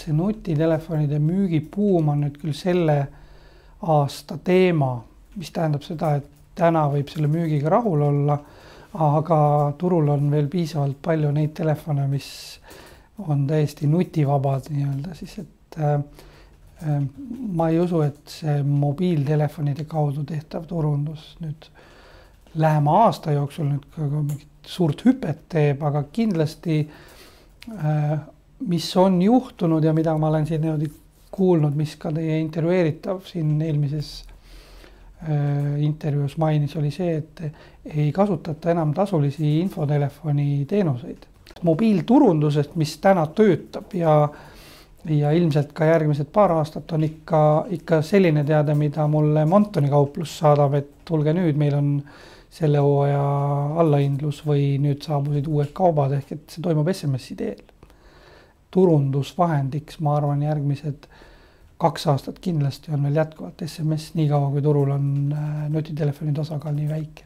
see nutitelefonide müügipuum on nüüd küll selle aasta teema, mis tähendab seda, et täna võib selle müügiga rahul olla, aga turul on veel piisavalt palju neid telefone, mis on täiesti nutivabad nii-öelda siis, et ma ei usu, et see mobiiltelefonide kaudu tehtav turundus nüüd lähema aasta jooksul nüüd ka mingit suurt hüpet teeb, aga kindlasti mis on juhtunud ja mida ma olen siin kuulnud, mis ka teie intervjueeritav siin eelmises intervjuus mainis, oli see, et ei kasutata enam tasulisi infotelefoni teenuseid. Mobiilturundusest, mis täna töötab ja ilmselt ka järgmised paar aastat on ikka selline teade, mida mulle Montoni kauplus saadab, et tulge nüüd, meil on selle hooaja allahindlus või nüüd saabusid uued kaubad, ehk et see toimub SMS-i teel. Turundusvahendiks, ma arvan, järgmised 2 aastat kindlasti on veel jätkuvalt SMS, nii kaua kui turul on nutitelefoni tasakaal nii väike.